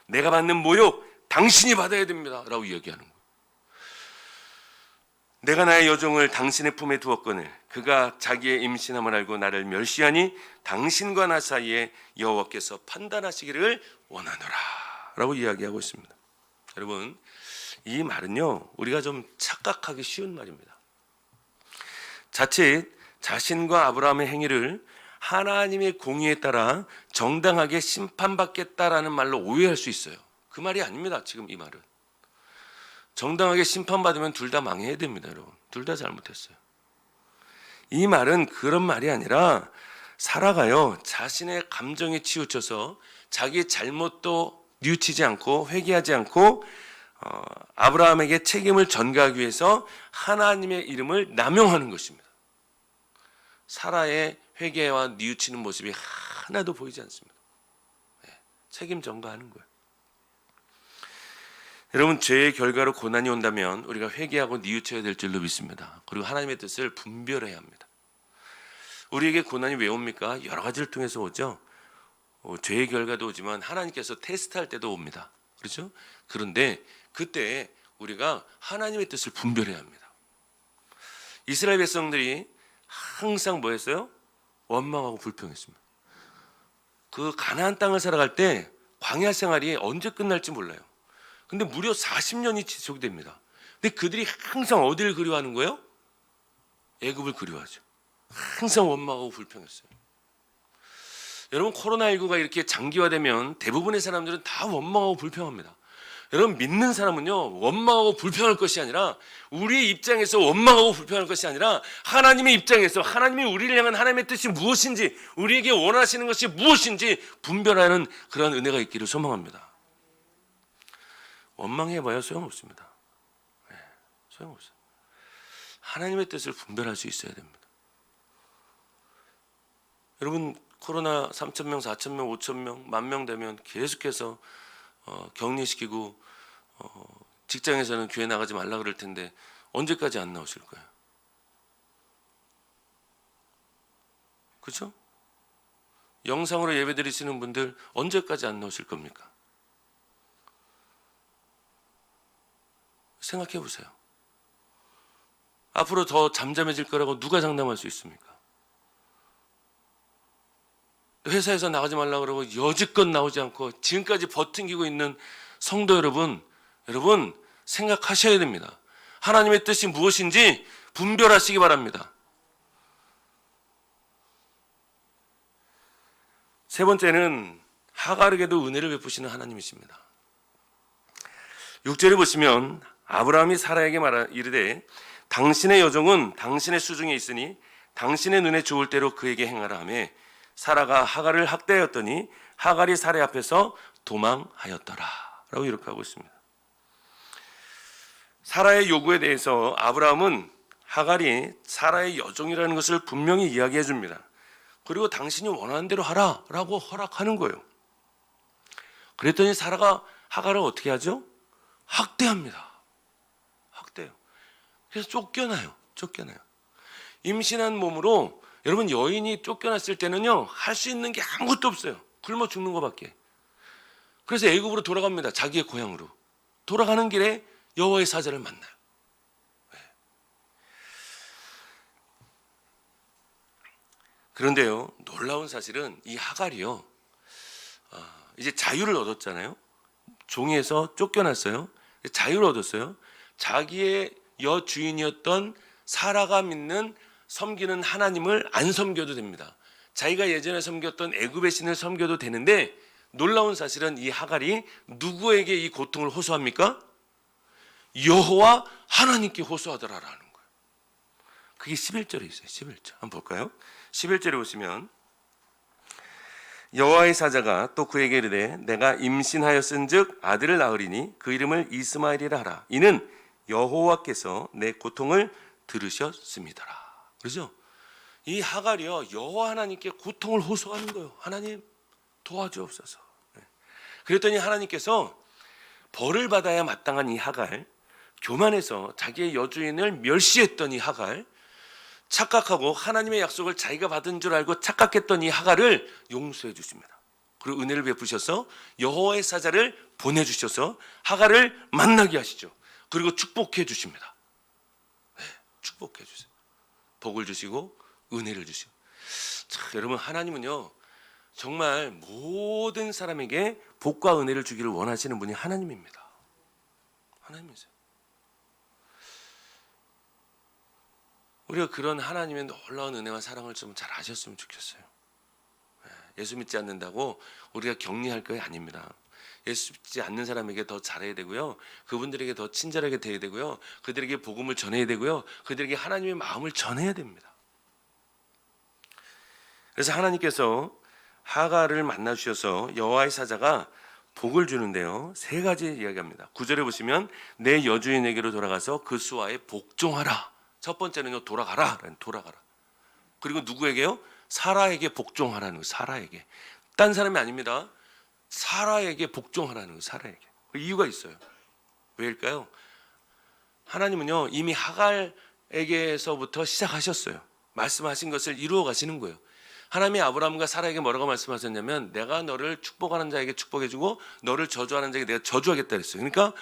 내가 받는 모욕 당신이 받아야 됩니다 라고 이야기하는 거예요. 내가 나의 여종을 당신의 품에 두었거늘 그가 자기의 임신함을 알고 나를 멸시하니 당신과 나 사이에 여호와께서 판단하시기를 원하노라 라고 이야기하고 있습니다. 여러분, 이 말은요 우리가 좀 착각하기 쉬운 말입니다. 자칫 자신과 아브라함의 행위를 하나님의 공의에 따라 정당하게 심판받겠다라는 말로 오해할 수 있어요. 그 말이 아닙니다. 지금 이 말은 정당하게 심판받으면 둘 다 망해야 됩니다. 여러분, 둘 다 잘못했어요. 이 말은 그런 말이 아니라 사라가요 자신의 감정에 치우쳐서 자기 잘못도 뉘우치지 않고 회개하지 않고 아브라함에게 책임을 전가하기 위해서 하나님의 이름을 남용하는 것입니다. 사라의 회개와 뉘우치는 모습이 하나도 보이지 않습니다. 책임 전가하는 거예요. 여러분, 죄의 결과로 고난이 온다면 우리가 회개하고 뉘우쳐야 될 줄로 믿습니다. 그리고 하나님의 뜻을 분별해야 합니다. 우리에게 고난이 왜 옵니까? 여러 가지를 통해서 오죠. 죄의 결과도 오지만 하나님께서 테스트할 때도 옵니다. 그렇죠? 그런데 그때 우리가 하나님의 뜻을 분별해야 합니다. 이스라엘 백성들이 항상 뭐 했어요? 원망하고 불평했습니다. 그 가나안 땅을 살아갈 때 광야 생활이 언제 끝날지 몰라요. 근데 무려 40년이 지속됩니다. 근데 그들이 항상 어디를 그리워하는 거예요? 애굽을 그리워하죠. 항상 원망하고 불평했어요. 여러분, 코로나19가 이렇게 장기화되면 대부분의 사람들은 다 원망하고 불평합니다. 여러분, 믿는 사람은요 원망하고 불평할 것이 아니라 우리의 입장에서 원망하고 불평할 것이 아니라 하나님의 입장에서 하나님이 우리를 향한 하나님의 뜻이 무엇인지 우리에게 원하시는 것이 무엇인지 분별하는 그런 은혜가 있기를 소망합니다. 원망해봐야 소용없습니다. 소용없어요. 하나님의 뜻을 분별할 수 있어야 됩니다. 여러분, 코로나 3,000명, 4,000명, 5,000명, 10,000명 되면 계속해서 격리시키고 직장에서는 교회 나가지 말라 그럴 텐데 언제까지 안 나오실 거예요? 그렇죠? 영상으로 예배드리시는 분들 언제까지 안 나오실 겁니까? 생각해 보세요. 앞으로 더 잠잠해질 거라고 누가 장담할 수 있습니까? 회사에서 나가지 말라고 그러고 여지껏 나오지 않고 지금까지 버팅기고 있는 성도 여러분 생각하셔야 됩니다. 하나님의 뜻이 무엇인지 분별하시기 바랍니다. 세 번째는 하갈에게도 은혜를 베푸시는 하나님이십니다. 6절에 보시면 아브라함이 사라에게 이르되 당신의 여종은 당신의 수중에 있으니 당신의 눈에 좋을 대로 그에게 행하라 하며 사라가 하갈을 학대하였더니 하갈이 사라 앞에서 도망하였더라 라고 이렇게 하고 있습니다. 사라의 요구에 대해서 아브라함은 하갈이 사라의 여종이라는 것을 분명히 이야기해 줍니다. 그리고 당신이 원하는 대로 하라 라고 허락하는 거예요. 그랬더니 사라가 하갈을 어떻게 하죠? 학대합니다. 학대요. 그래서 쫓겨나요. 임신한 몸으로 여러분, 여인이 쫓겨났을 때는요 할 수 있는 게 아무것도 없어요. 굶어 죽는 것밖에. 그래서 애굽으로 돌아갑니다. 자기의 고향으로. 돌아가는 길에 여호와의 사자를 만나요. 그런데요, 놀라운 사실은 이 하갈이요 이제 자유를 얻었잖아요. 종에서 쫓겨났어요. 자유를 얻었어요. 자기의 여주인이었던 사라가 믿는 섬기는 하나님을 안 섬겨도 됩니다. 자기가 예전에 섬겼던 애굽의 신을 섬겨도 되는데 놀라운 사실은 이 하갈이 누구에게 이 고통을 호소합니까? 여호와 하나님께 호소하더라라는 거예요. 그게 11절에 있어요. 11절 한번 볼까요? 11절에 보시면 여호와의 사자가 또 그에게 이르되 내가 임신하였은즉 아들을 낳으리니 그 이름을 이스마엘이라 하라. 이는 여호와께서 내 고통을 들으셨음이더라. 그렇죠? 이 하갈이요, 여호와 하나님께 고통을 호소하는 거예요. 하나님 도와주옵소서. 그랬더니 하나님께서 벌을 받아야 마땅한 이 하갈, 교만해서 자기의 여주인을 멸시했던 이 하갈, 착각하고 하나님의 약속을 자기가 받은 줄 알고 착각했던 이 하갈을 용서해 주십니다. 그리고 은혜를 베푸셔서 여호와의 사자를 보내주셔서 하갈을 만나게 하시죠. 그리고 축복해 주십니다. 네, 축복해 주세요. 복을 주시고 은혜를 주시고. 자, 여러분, 하나님은요 정말 모든 사람에게 복과 은혜를 주기를 원하시는 분이 하나님입니다. 하나님이세요. 우리가 그런 하나님의 놀라운 은혜와 사랑을 좀 잘 아셨으면 좋겠어요. 예수 믿지 않는다고 우리가 격리할 거 아닙니다. 예수 믿지 않는 사람에게 더 잘해야 되고요. 그분들에게 더 친절하게 대해야 되고요. 그들에게 복음을 전해야 되고요. 그들에게 하나님의 마음을 전해야 됩니다. 그래서 하나님께서 하갈을 만나 주셔서 여호와의 사자가 복을 주는데요. 세 가지 이야기합니다. 9절에 보시면 내 여주인에게로 돌아가서 그 수하에 복종하라. 첫 번째는요, 돌아가라. 그리고 누구에게요? 사라에게 복종하라는 거예요. 사라에게. 딴 사람이 아닙니다. 사라에게 복종하라는 거예요. 사라에게. 이유가 있어요. 왜일까요? 하나님은요 이미 하갈에게서부터 시작하셨어요. 말씀하신 것을 이루어 가시는 거예요. 하나님이 아브라함과 사라에게 뭐라고 말씀하셨냐면 내가 너를 축복하는 자에게 축복해주고 너를 저주하는 자에게 내가 저주하겠다 그랬어요. 그러니까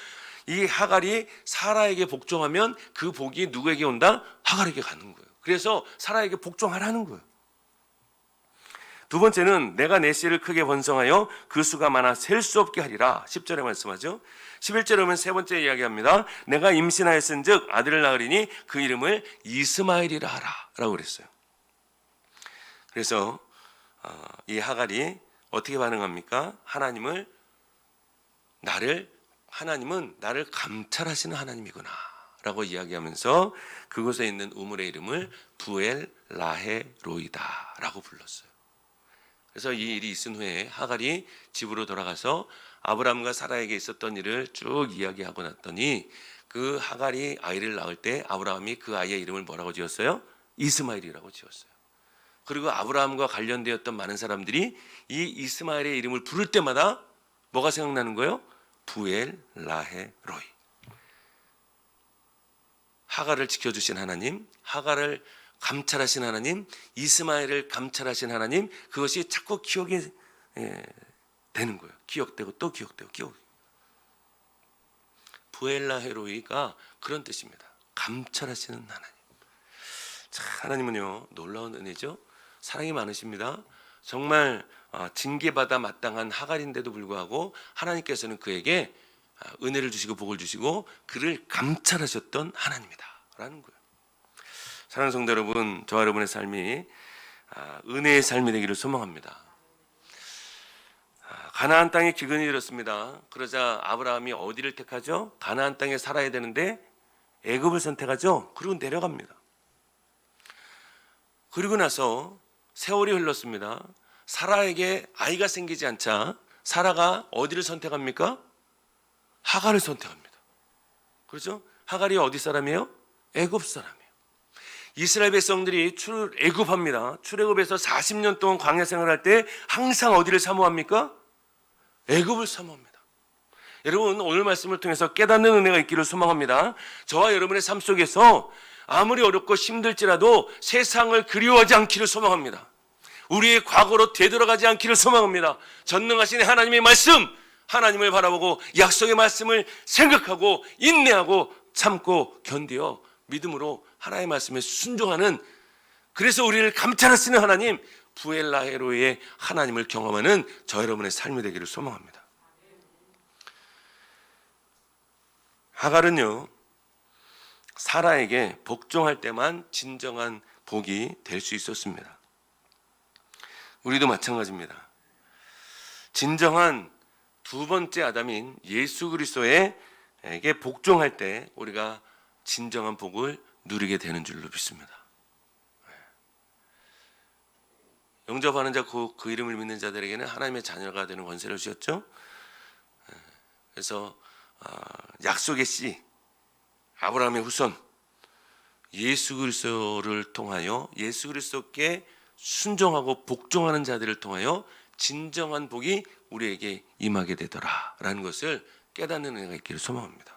이 하갈이 사라에게 복종하면 그 복이 누구에게 온다? 하갈에게 가는 거예요. 그래서 사라에게 복종하라는 거예요. 두 번째는 내가 내 씨를 크게 번성하여 그 수가 많아 셀 수 없게 하리라. 10절에 말씀하죠. 11절에 보면 세 번째 이야기합니다. 내가 임신하였은즉 아들을 낳으리니 그 이름을 이스마엘이라 하라 라고 그랬어요. 그래서 이 하갈이 어떻게 반응합니까? 하나님은 나를 감찰하시는 하나님이구나 라고 이야기하면서 그곳에 있는 우물의 이름을 부엘 라헤로이다 라고 불렀어요. 그래서 이 일이 있은 후에 하갈이 집으로 돌아가서 아브라함과 사라에게 있었던 일을 쭉 이야기하고 났더니 그 하갈이 아이를 낳을 때 아브라함이 그 아이의 이름을 뭐라고 지었어요? 이스마엘이라고 지었어요. 그리고 아브라함과 관련되었던 많은 사람들이 이 이스마엘의 이름을 부를 때마다 뭐가 생각나는 거예요? 부엘 라헤로이. 하갈을 지켜주신 하나님, 하갈을 감찰하신 하나님, 이스마엘을 감찰하신 하나님, 그것이 자꾸 기억이 되는 거예요. 기억되고 또 기억되고. 부엘 라헤로이가 그런 뜻입니다. 감찰하시는 하나님. 참, 하나님은요 놀라운 은혜죠. 사랑이 많으십니다. 정말 징계받아 마땅한 하갈인데도 불구하고 하나님께서는 그에게 은혜를 주시고 복을 주시고 그를 감찰하셨던 하나님이다 라는 거예요. 사랑하는 성도 여러분, 저와 여러분의 삶이 은혜의 삶이 되기를 소망합니다. 가나안 땅에 기근이 들었습니다. 그러자 아브라함이 어디를 택하죠? 가나안 땅에 살아야 되는데 애굽을 선택하죠. 그리고 내려갑니다. 그리고 나서 세월이 흘렀습니다. 사라에게 아이가 생기지 않자 사라가 어디를 선택합니까? 하갈을 선택합니다. 그렇죠? 하갈이 어디 사람이에요? 애굽 사람이에요. 이스라엘 백성들이 애굽합니다. 출애굽에서 40년 동안 광야 생활할 때 항상 어디를 사모합니까? 애굽을 사모합니다. 여러분, 오늘 말씀을 통해서 깨닫는 은혜가 있기를 소망합니다. 저와 여러분의 삶 속에서 아무리 어렵고 힘들지라도 세상을 그리워하지 않기를 소망합니다. 우리의 과거로 되돌아가지 않기를 소망합니다. 전능하신 하나님의 말씀, 하나님을 바라보고 약속의 말씀을 생각하고 인내하고 참고 견디어 믿음으로 하나님의 말씀에 순종하는, 그래서 우리를 감찰하시는 하나님, 부엘 라헤로의 하나님을 경험하는 저 여러분의 삶이 되기를 소망합니다. 하갈은요 사라에게 복종할 때만 진정한 복이 될 수 있었습니다. 우리도 마찬가지입니다. 진정한 두 번째 아담인 예수 그리스도에게 복종할 때 우리가 진정한 복을 누리게 되는 줄로 믿습니다. 영접하는 자, 그 이름을 믿는 자들에게는 하나님의 자녀가 되는 권세를 주셨죠. 그래서 약속의 씨, 아브라함의 후손 예수 그리스도를 통하여 예수 그리스도께 순종하고 복종하는 자들을 통하여 진정한 복이 우리에게 임하게 되더라라는 것을 깨닫는 은혜가 있기를 소망합니다.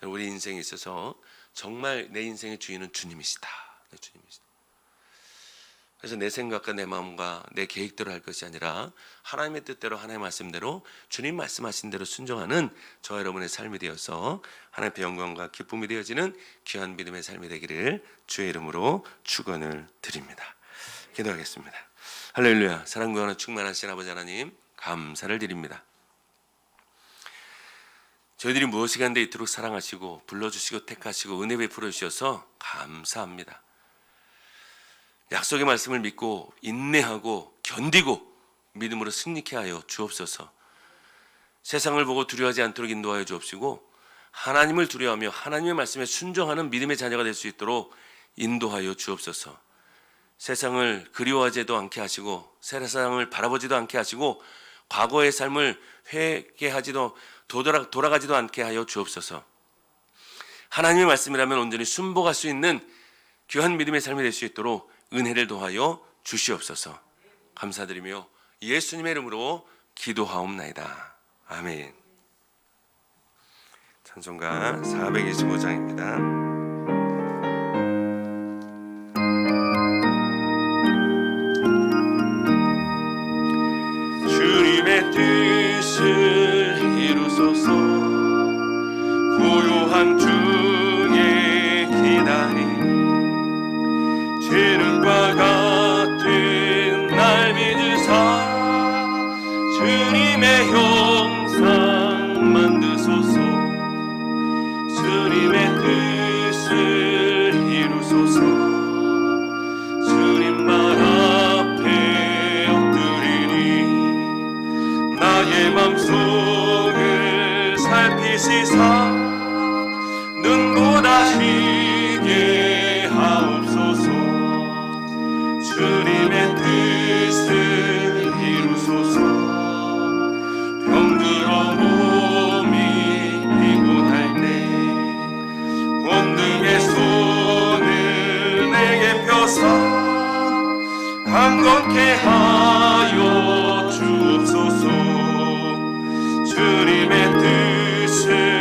우리 인생에 있어서 정말 내 인생의 주인은 주님이시다. 주님이시다. 그래서 내 생각과 내 마음과 내 계획대로 할 것이 아니라 하나님의 뜻대로 하나님의 말씀대로 주님 말씀하신 대로 순종하는 저 여러분의 삶이 되어서 하나님의 영광과 기쁨이 되어지는 귀한 믿음의 삶이 되기를 주의 이름으로 축원을 드립니다. 기도하겠습니다. 할렐루야. 사랑과 은혜로 충만하신 아버지 하나님 감사를 드립니다. 저희들이 무엇이 간데 이토록 사랑하시고 불러주시고 택하시고 은혜 베풀어 주셔서 감사합니다. 약속의 말씀을 믿고 인내하고 견디고 믿음으로 승리케 하여 주옵소서. 세상을 보고 두려워하지 않도록 인도하여 주옵시고 하나님을 두려워하며 하나님의 말씀에 순종하는 믿음의 자녀가 될 수 있도록 인도하여 주옵소서. 세상을 그리워하지도 않게 하시고 세상을 바라보지도 않게 하시고 과거의 삶을 회개하지도 돌아가지도 않게 하여 주옵소서. 하나님의 말씀이라면 온전히 순복할 수 있는 귀한 믿음의 삶이 될 수 있도록 은혜를 더하여 주시옵소서. 감사드리며 예수님의 이름으로 기도하옵나이다. 아멘. 찬송가 425장입니다. 주님의 뜻을 이루소서. 고요한 중에 기다림 재능과 같은 날 믿으사 주님의 형상 만드소서. 주님의 뜻을 이루소서. 주님 말 앞에 엎드리니 나의 맘속을 살피시사 눈보다 희게 하옵소서. 주님의 뜻을 이루소서. 병들어 몸이 피곤할 때 권능의 손을 내게 펴사 강건케 하여 주옵소서. 주님의 뜻을